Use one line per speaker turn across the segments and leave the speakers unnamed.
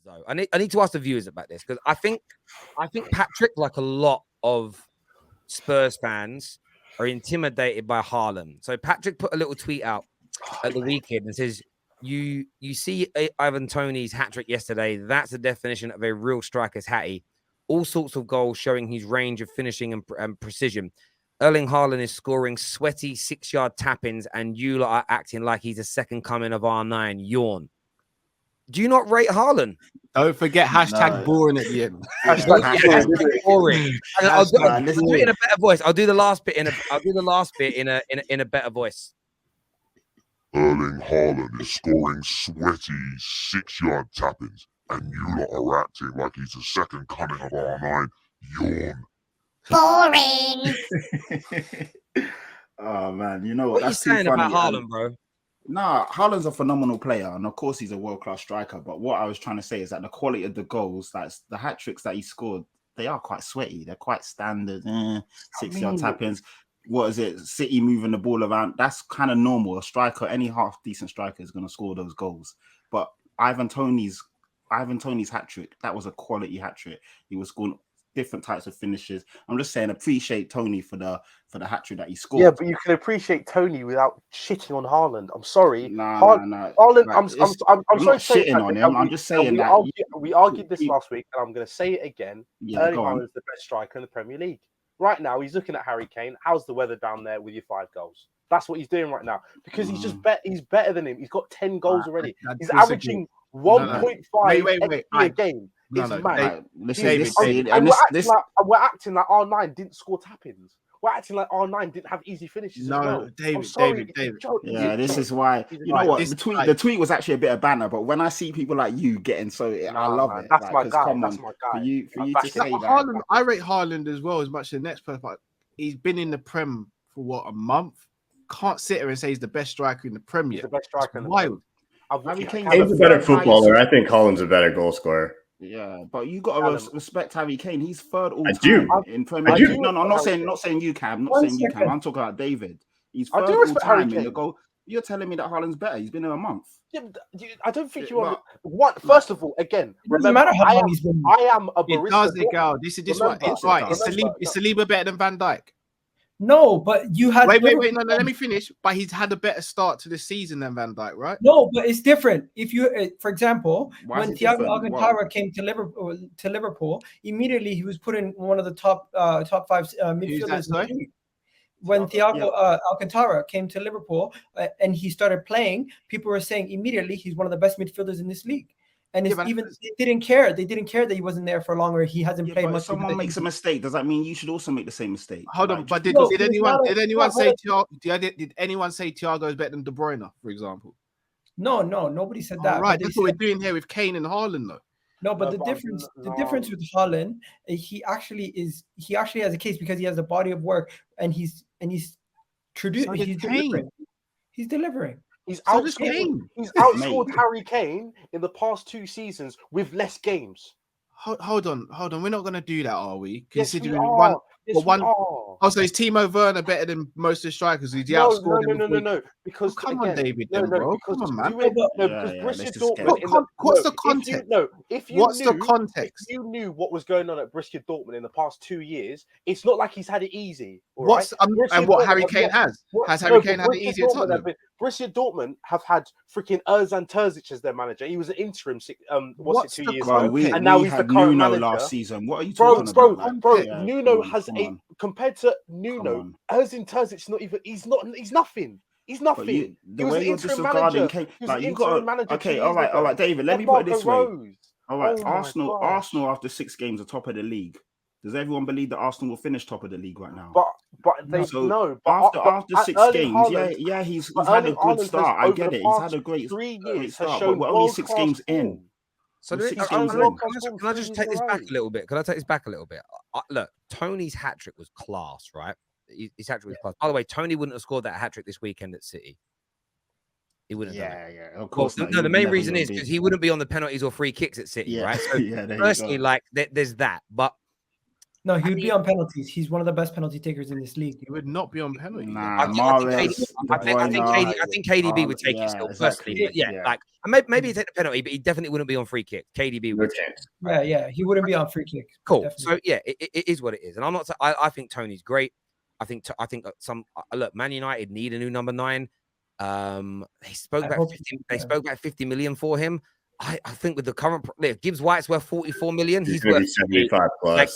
though. I need to ask the viewers about this because I think Patrick, like a lot of Spurs fans, are intimidated by Haaland. So Patrick put a little tweet out at the weekend and says, "You see Ivan Toney's hat trick yesterday. That's the definition of a real striker's hattie. All sorts of goals showing his range of finishing and precision. Erling Haaland is scoring sweaty 6-yard tap-ins, and you lot are acting like he's a second coming of R9. Yawn. Do you not rate Haaland?
Don't forget #boring at the end.
#boring. I'll do it in a better voice. I'll do the last bit in a better voice.
Erling Haaland is scoring sweaty 6-yard tap-ins, and you lot are acting like he's the second coming of R9. Yawn.
Boring.
Oh man, you know
What are you
that's too
saying
funny.
about Haaland, bro?
Nah, Haaland's a phenomenal player, and of course he's a world-class striker. But what I was trying to say is that the quality of the goals, like the hat tricks that he scored, they are quite sweaty. They're quite standard. 6-yard tap-ins. What is it? City moving the ball around. That's kind of normal. A striker, any half decent striker, is going to score those goals. But Ivan Toney's hat trick, that was a quality hat trick. He was scoring different types of finishes. I'm just saying, appreciate Toney for the hat trick that he scored.
Yeah, but you can appreciate Tony without shitting on Haaland. I'm sorry.
Nah.
Haaland,
Right,
I'm
not
sorry
shitting on him. I'm just saying that
we argued this last week, and I'm going to say it again.
Yeah,
Erling
go on.
Haaland is the best striker in the Premier League. Right now, he's looking at Harry Kane. How's the weather down there with your 5 goals? That's what he's doing right now because he's just he's better than him. He's got 10 goals already. He's averaging 1.5 a game. It's mad. We're acting like R9 didn't score tap-ins. We're acting like R9 didn't have easy finishes.
David.
Yeah, this is why. You know what? The tweet was actually a bit of banter, but when I see people like you getting I love it.
That's my guy. That's my guy.
For you to say that.
Haaland, I rate Haaland as well as much as the next person. But he's been in the Prem for a month. Can't sit here and say he's the best striker in the Premier.
He's the best striker in the
wild.
Kane's a better footballer. I think Haaland's a better goal scorer.
Yeah, but you got to respect Harry Kane. He's third all time in Premier
League.
No, I'm not saying you, Cam. I'm talking about David. He's third all time in the goal. You're telling me that Haaland's better. He's been here a month.
Yeah, I don't think you are. First of all, again, remember,
matter how long he's been.
I am a barista.
It does, girl. This is what it's right. Is Saliba better than Van Dijk?
No, but you had...
Wait. No, let me finish. But he's had a better start to the season than Van Dijk, right?
No, but it's different. If you, for example, when Thiago Alcantara came to Liverpool, immediately he was put in one of the top 5 midfielders. When Thiago Alcantara came to Liverpool and he started playing, people were saying immediately he's one of the best midfielders in this league. And they didn't care. They didn't care that he wasn't there for longer. He hasn't played much.
If someone makes a mistake, does that mean you should also make the same mistake?
Hold on, but did anyone say Thiago is better than De Bruyne, for example?
No, nobody said that.
Right, that's what we're doing here with Kane and Haaland, though.
No, but the difference with Haaland, he actually has a case because he has a body of work and he's delivering. He's delivering.
He's outscored Harry Kane in the past 2 seasons with less games.
Hold on. We're not going to do that, are we?
Considering
so is Timo Werner better than most of the strikers? He's outscored him.
No. Because
come on, David, bro. Come on, man. What's the context?
If you knew what was going on at Borussia Dortmund in the past 2 years, it's not like he's had it easy.
And what Harry Kane has? Has Harry Kane had it easy at Tottenham?
Borussia Dortmund have had freaking Ozan Terzic as their manager. He was an interim 2 years ago, and now he's the current manager.
Last season. What are you talking about?
Bro, Nuno has compared to Nuno, Ozan Terzic he's nothing. He's nothing.
The way you're disregarding Kane, you got okay. All right, David. Let me put it this way. All right, Arsenal after 6 games are top of the league. Does everyone believe that Arsenal will finish top of the league right now? After 6 games, he's had a good start. I get it. He's had a great start, but we're only 6 games in.
So can I just take this back a little bit? Look, Tony's hat trick was class, right? His hat trick was class. By the way, Tony wouldn't have scored that hat trick this weekend at City. He wouldn't have done it.
Yeah, of course.
No, the main reason is because he wouldn't be on the penalties or free kicks at City, right? So firstly, there's that. But
No, he would be on penalties. He's one of the best penalty takers in this league.
He would not be on penalty.
Nah, Mahrez,
I think KDB would take it still, personally. But like maybe he'd take the penalty, but he definitely wouldn't be on free kick. KDB would.
Yeah, he wouldn't be on free kick.
Cool.
Definitely.
So yeah, it is what it is, and I'm not. I think Tony's great. I think some look. Man United need a new number 9. They spoke about 50. They spoke about 50 million for him. I think with the current Gibbs White's worth 44 million. He's worth
75 plus.
Like,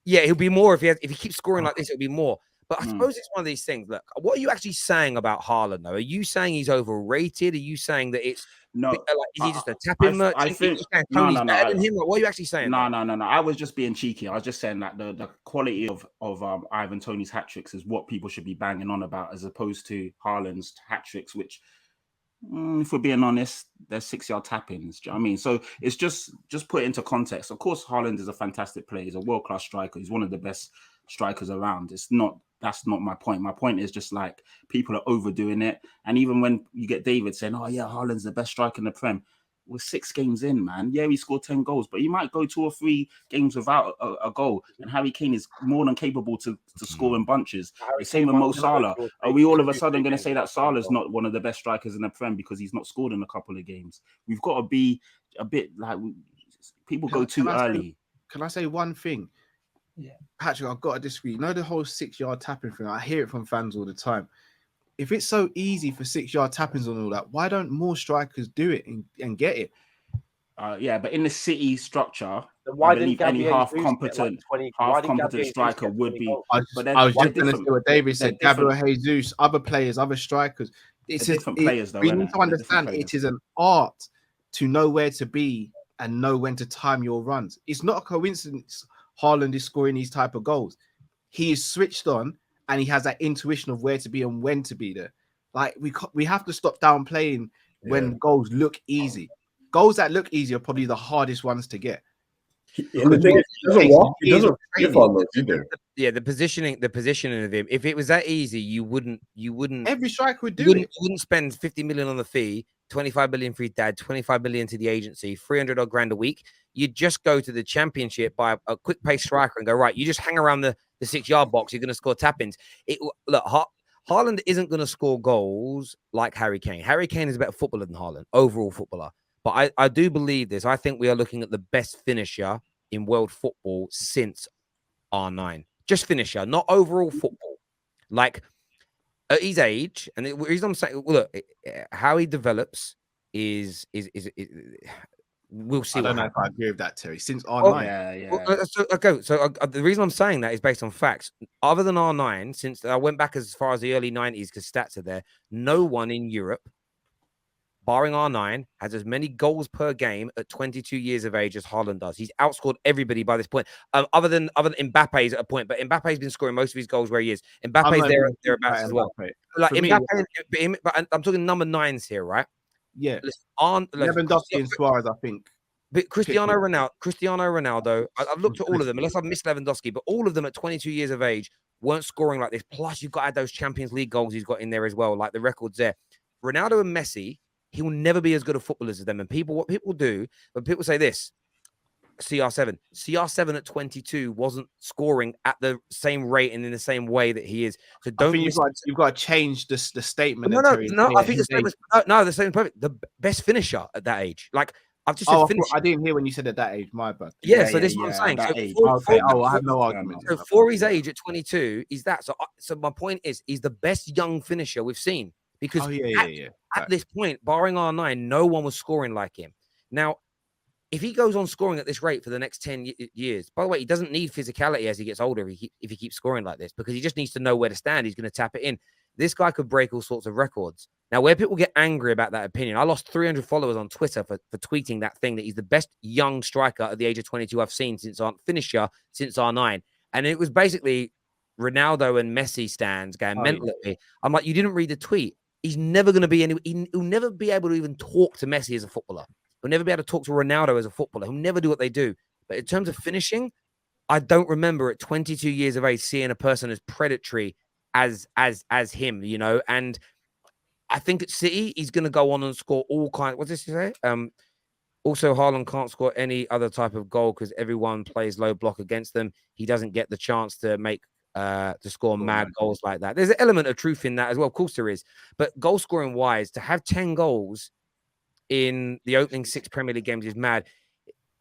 yeah, he'll be more if he keeps scoring like this. It'll be more. But I suppose it's one of these things. Look, what are you actually saying about Haaland, though? Are you saying he's overrated? Are you saying that it's is he just a tapping merchant?
I think
Tony's better than him. What are you actually saying?
No. I was just being cheeky. I was just saying that the quality of Ivan Toney's hat tricks is what people should be banging on about, as opposed to Haaland's hat tricks, which, if we're being honest, they're 6-yard tap-ins. Do you know what I mean? So it's just put it into context. Of course, Haaland is a fantastic player. He's a world-class striker. He's one of the best strikers around. That's not my point. My point is just like people are overdoing it. And even when you get David saying, "Oh yeah, Haaland's the best striker in the Prem," we're 6 games in, man. Yeah, he scored 10 goals, but he might go 2 or 3 games without a goal. And Harry Kane is more than capable to score in bunches. The same with Mo Salah. Are we all of a sudden going to say that Salah's not one of the best strikers in the Prem because he's not scored in a couple of games? We've got to be a bit like people go too early.
Can I say one thing?
Yeah,
Patrick, I've got to disagree. You know the whole 6-yard tapping thing? I hear it from fans all the time. If it's so easy for 6-yard tappings and all that, why don't more strikers do it and get it?
Yeah, but in the City structure,
why
I believe any half-competent striker would be.
I was just going to say what David said. Gabriel Jesus, other players, other strikers. It's
different players, though.
We need to understand it is an art to know where to be and know when to time your runs. It's not a coincidence Haaland is scoring these type of goals. He is switched on and he has that intuition of where to be and when to be there. Like we have to stop downplaying when goals look easy. Goals that look easy are probably the hardest ones to get.
And the thing is, he doesn't riff on those either.
Yeah, the positioning of him. If it was that easy, you wouldn't.
Every striker would do it.
You wouldn't spend 50 million on the fee, 25 million for his dad, 25 million to the agency, 300 odd grand a week. You'd just go to the championship, buy a quick pace striker, and go right. You just hang around the 6-yard box. You're going to score tap-ins. Look, Haaland isn't going to score goals like Harry Kane. Harry Kane is a better footballer than Haaland, overall footballer. But I do believe this. I think we are looking at the best finisher in world football since R9. Just finisher, not overall football. Like, at his age, and the reason I'm saying, look, how he develops is we'll see.
I don't know if I agree with that, Terry. Since R9,
So the reason I'm saying that is based on facts. Other than R9, since I went back as far as the early 90s, because stats are there, no one in Europe, barring R9, has as many goals per game at 22 years of age as Haaland does. He's outscored everybody by this point, other than Mbappe's at a point. But Mbappe's been scoring most of his goals where he is. Mbappe's thereabouts as well. Like Mbappe, but I'm talking number 9s here, right?
Yeah. Lewandowski and Suarez, I think.
But Cristiano Ronaldo, I've looked at all of them, unless I've missed Lewandowski, but all of them at 22 years of age weren't scoring like this. Plus, you've got to add those Champions League goals he's got in there as well, like the records there. Ronaldo and Messi, he will never be as good a footballers as them. And what people do, when people say this, CR7 at 22 wasn't scoring at the same rate and in the same way that he is. So don't.
You've got to change the statement.
No. I think the statement. No, the statement perfect. The best finisher at that age. Like I've just said.
I didn't hear when you said at that age. My bad.
Yeah. So this is what I'm saying.
I have no argument.
So for his age at 22, he's that. So my point is, he's the best young finisher we've seen. Because at this point, barring R9, no one was scoring like him. Now, if he goes on scoring at this rate for the next 10 years, by the way, he doesn't need physicality as he gets older if he keeps scoring like this, because he just needs to know where to stand. He's going to tap it in. This guy could break all sorts of records. Now, where people get angry about that opinion, I lost 300 followers on Twitter for tweeting that thing, that he's the best young striker at the age of 22 I've seen since R9. And it was basically Ronaldo and Messi stands going mental at me. I'm like, you didn't read the tweet. He's never going to be he'll never be able to even talk to Messi as a footballer. He'll never be able to talk to Ronaldo as a footballer. He'll never do what they do. But in terms of finishing, I don't remember at 22 years of age seeing a person as predatory as him, you know. And I think at City, he's going to go on and score all kinds. What did he say? Also, Haaland can't score any other type of goal because everyone plays low block against them. He doesn't get the chance to score mad goals like that. There's an element of truth in that as well. Of course there is. But goal scoring wise, to have 10 goals in the opening 6 Premier League games is mad.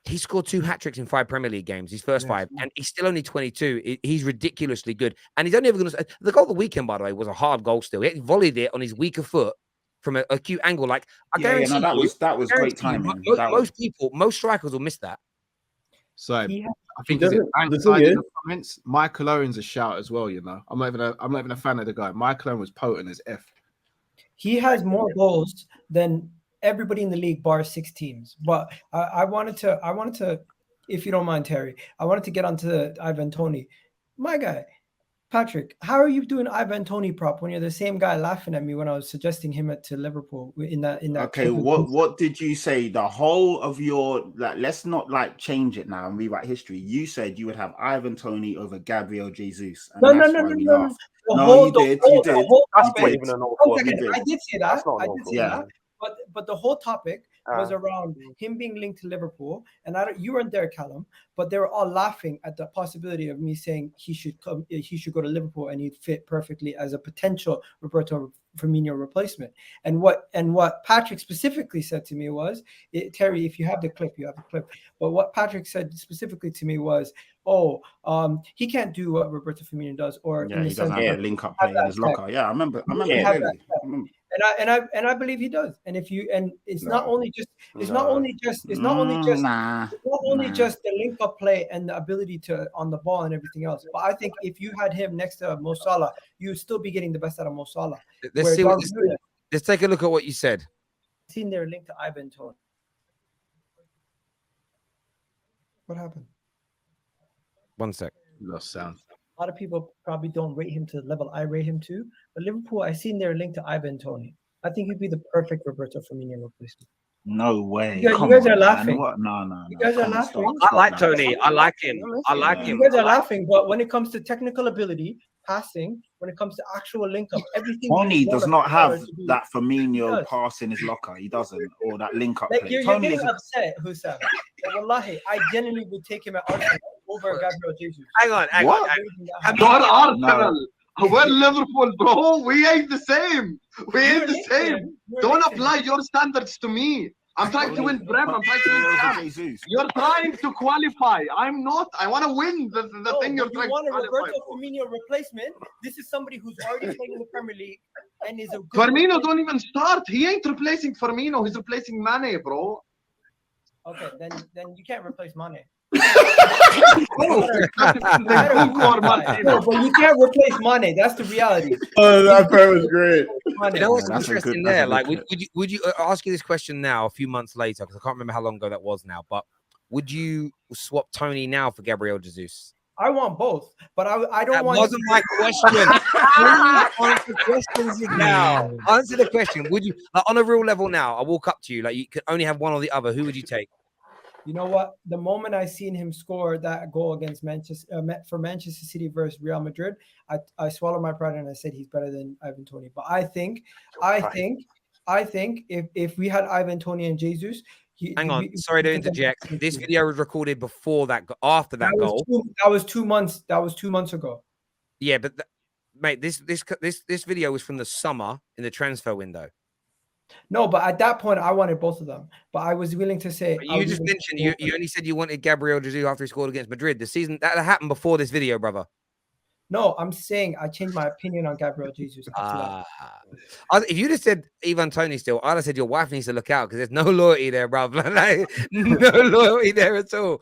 He scored 2 hat-tricks in 5 Premier League games, his first 5, and he's still only 22. He's ridiculously good. And he's only ever going to... The goal of the weekend, by the way, was a hard goal still. He volleyed it on his weaker foot from a acute angle. Like, I guarantee
that was great timing.
Most strikers will miss that.
So I think outside in the comments, Michael Owen's a shout as well. You know, I'm not even a fan of the guy. Michael Owen was potent as F. He has more goals than everybody in the league, bar 6 teams. But I wanted to, if you don't mind, Terry, I wanted to get onto Ivan Toney. My guy, Patrick, how are you doing Ivan Toney prop when you're the same guy laughing at me when I was suggesting him to Liverpool in that?
Okay, what did you say? The whole of your let's not change it now and rewrite history. You said you would have Ivan Toney over Gabriel Jesus. And
no.
You did.
I did say that. But the whole topic was around him being linked to Liverpool, and you weren't there, Callum, but they were all laughing at the possibility of me saying he should go to Liverpool and he'd fit perfectly as a potential Roberto Firmino replacement. And what Patrick specifically said to me was, Terry, if you have the clip, you have the clip. But what Patrick said specifically to me was, he can't do what Roberto Firmino does, or
he doesn't have that link up play in his locker. Yeah, I remember.
And I believe he does. And it's not only just the link up play and the ability to on the ball and everything else. But I think if you had him next to Mo Salah, you'd still be getting the best out of Mo Salah.
Let's take a look at what you said.
Seen their link to Ivan Toney. What happened?
One sec.
Lost sound.
A lot of people probably don't rate him to the level I rate him to. But Liverpool, I seen their link to Ivan Toney. I think he'd be the perfect Roberto Firmino replacement.
No way.
You guys are laughing.
No.
You guys are laughing.
I like Toney. I like him.
You guys are laughing, but when it comes to technical ability, passing, when it comes to actual link up, everything.
Toney does not have that Firmino pass in his locker. He doesn't, or that link up play.
You're getting upset, Hussam. Wallahi, I genuinely would take him at Arsenal over Gabriel Jesus.
Hang on.
You're Arsenal. We're Liverpool, bro. We ain't the same. Don't apply your standards to me. I'm trying to win Prem. I'm trying to win Champions. You're trying to qualify. I'm not. I want to win the thing you're trying to qualify.
You want a Roberto Firmino replacement? This is somebody who's already playing in the Premier League and is a good
Firmino don't even start. He ain't replacing Firmino. He's replacing Mane, bro.
Okay, then you can't replace Mane.
No,
but you can't replace Mane. That's the reality.
Oh, that part was great.
You know what's interesting there? Like, would you ask you this question now, a few months later? Because I can't remember how long ago that was now. But would you swap Toney now for Gabriel Jesus?
I want both, but I don't want.
That wasn't my question. Answer questions now. Answer the question. Would you, like, on a real level now? I walk up to you, like you could only have one or the other. Who would you take?
You know what? The moment I seen him score that goal against Manchester City versus Real Madrid, I swallowed my pride and I said he's better than Ivan Toney. But I think if we had Ivan Toney and Jesus,
sorry to interject. This video was recorded before that, after that goal.
That was 2 months. That was 2 months ago.
Yeah, but mate, this video was from the summer in the transfer window.
No, but at that point, I wanted both of them. But I was willing to say.
But you just mentioned you only said you wanted Gabriel Jesus after he scored against Madrid. The season that happened before this video, brother.
No, I'm saying I changed my opinion on Gabriel Jesus.
If you just said Ivan Toney still, I'd have said your wife needs to look out because there's no loyalty there, brother. Like, no loyalty there at all.